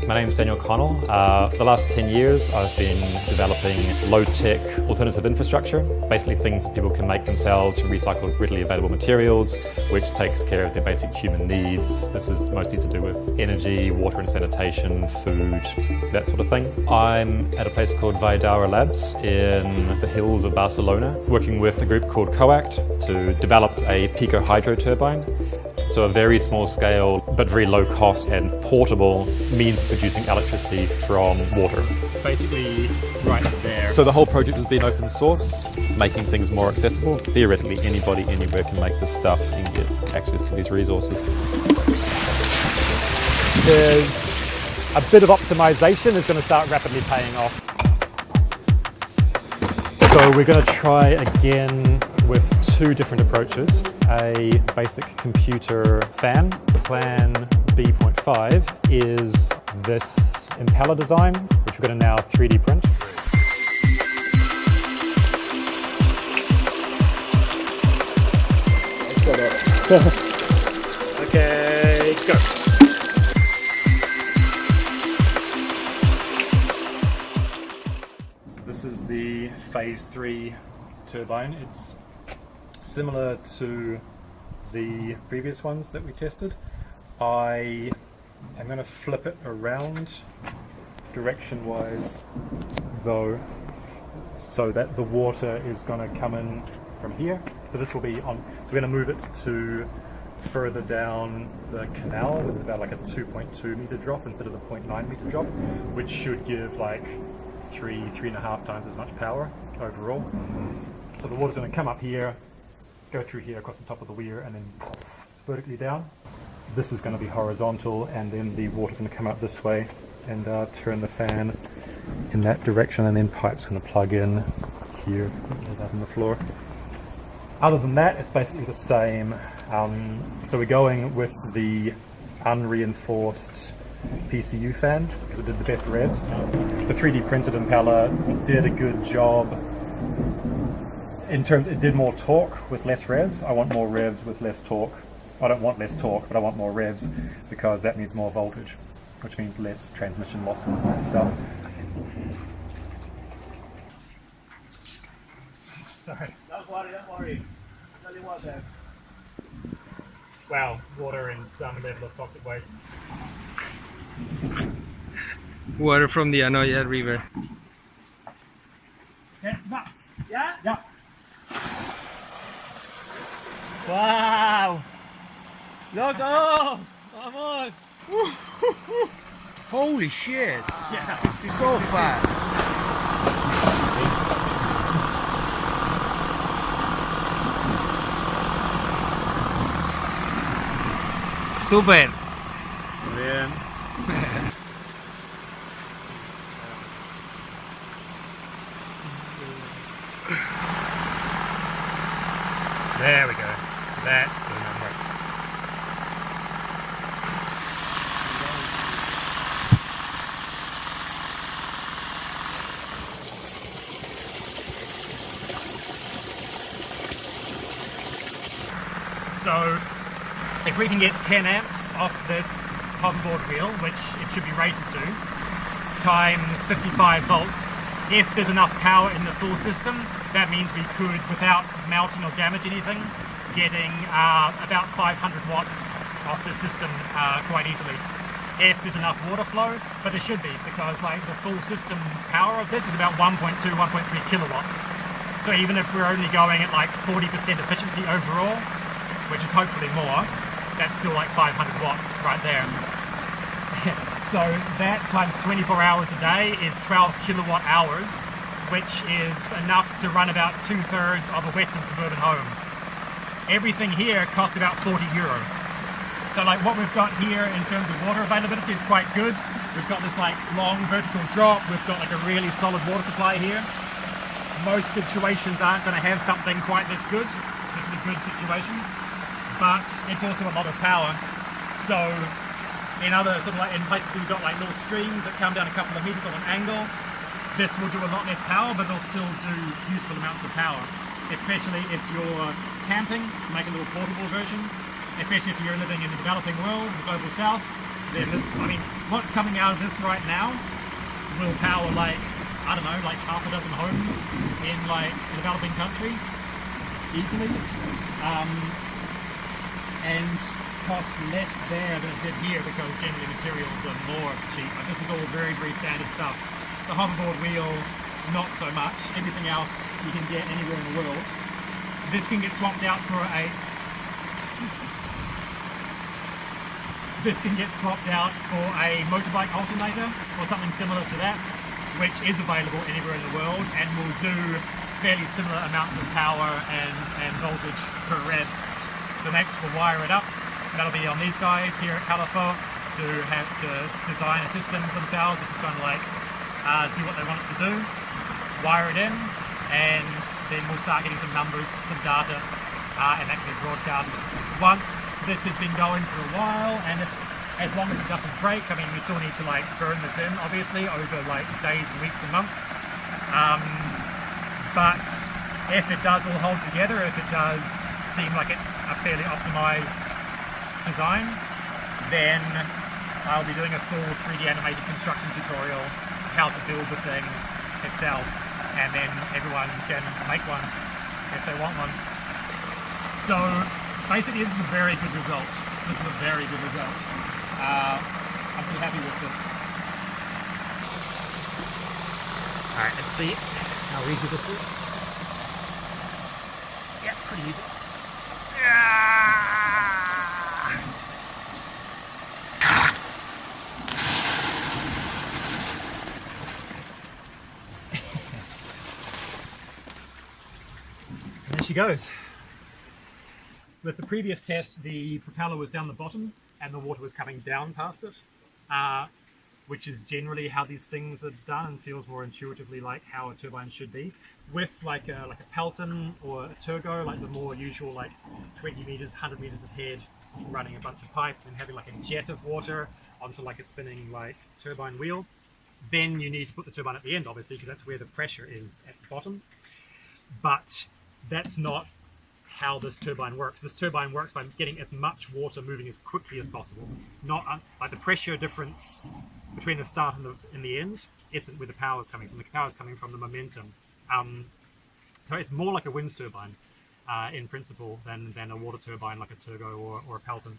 My name's Daniel Connell. For the last 10 years I've been developing low-tech alternative infrastructure, basically things that people can make themselves from recycled readily available materials, which takes care of their basic human needs. This is mostly to do with energy, water and sanitation, food, that sort of thing. I'm at a place called Vaidara Labs in the hills of Barcelona, working with a group called COACT to develop a pico hydro turbine. So a very small scale, but very low cost and portable means of producing electricity from water. Basically right there. So the whole project has been open source, making things more accessible. Theoretically, anybody anywhere can make this stuff and get access to these resources. There's a bit of optimization is going to start rapidly paying off. So we're going to try again with two different approaches. A basic computer fan. Plan B.5 is this impeller design, which we're going to now 3D print. Okay, go. So this is the phase 3 turbine. It's similar to the previous ones that we tested. I am going to flip it around direction-wise though, so that the water is going to come in from here. So this will be on, so we're going to move it to further down the canal with about like a 2.2 meter drop instead of the 0.9 meter drop, which should give like 3.5 times as much power overall. So the water's going to come up here, go through here across the top of the weir and then vertically down. This is going to be horizontal, and then the water's going to come up this way and turn the fan in that direction, and then pipe's going to plug in here out on the floor. Other than that, it's basically the same. So we're going with the unreinforced PCU fan because it did the best revs. The 3D printed impeller did a good job. In terms, it did more torque with less revs. I want more revs with less torque. I don't want less torque, but I want more revs because that means more voltage, which means less transmission losses and stuff. Sorry. Don't worry. I'll tell you what then. Wow, water and some level of toxic waste. Water from the Anoya River. Yeah? Yeah. Wow! Loco! Vamos! Holy shit! Yeah. So fast! Super! Bien. There we go. That's the number. So, if we can get 10 amps off this hoverboard wheel, which it should be rated to, times 55 volts, if there's enough power in the full system, that means we could, without melting or damage anything, getting about 500 watts off the system quite easily. If there's enough water flow, but there should be, because like the full system power of this is about 1.2, 1.3 kilowatts. So even if we're only going at like 40% efficiency overall, which is hopefully more, that's still like 500 watts right there. So that times 24 hours a day is 12 kilowatt hours, which is enough to run about 2/3 of a western suburban home. Everything here cost about €40. So like what we've got here in terms of water availability is quite good. We've got this like long vertical drop, we've got like a really solid water supply here. Most situations aren't going to have something quite this good. This is a good situation, but it's also a lot of power. So in other sort of like in places where you've got like little streams that come down a couple of meters on an angle, this will do a lot less power, but it'll still do useful amounts of power. Especially if you're camping, make a little portable version. Especially if you're living in the developing world, the global south, then this, I mean, what's coming out of this right now will power like, I don't know, like half a dozen homes in like a developing country easily, and cost less there than it did here because generally materials are more cheap. But this is all very, very standard stuff. The hoverboard wheel, not so much. Everything else you can get anywhere in the world. This can get swapped out for a motorbike alternator or something similar to that, which is available anywhere in the world and will do fairly similar amounts of power and voltage per rev. So next we'll wire it up. That'll be on these guys here at Califo to have to design a system for themselves, which is kind of like do what they want it to do, wire it in, and then we'll start getting some numbers, some data, and that can be broadcast. Once this has been going for a while, and as long as it doesn't break, I mean, we still need to like burn this in, obviously, over like days and weeks and months. But if it does all hold together, if it does seem like it's a fairly optimized design, then I'll be doing a full 3D animated construction tutorial how to build the thing itself, and then everyone can make one if they want one. So basically this is a very good result. This is a very good result. I'm pretty happy with this. Alright, let's see how easy this is. Yeah, pretty easy. There she goes. With the previous test, the propeller was down the bottom and the water was coming down past it, which is generally how these things are done and feels more intuitively like how a turbine should be. With like a Pelton or a Turgo, like the more usual like 20 meters, 100 meters of head, running a bunch of pipe and having like a jet of water onto like a spinning like turbine wheel, then you need to put the turbine at the end, obviously, because that's where the pressure is at the bottom. But that's not how this turbine works. This turbine works by getting as much water moving as quickly as possible. Not like the pressure difference between the start and the end isn't where the power is coming from. The power is coming from the momentum. So it's more like a wind turbine in principle than a water turbine like a Turgo or a Pelton.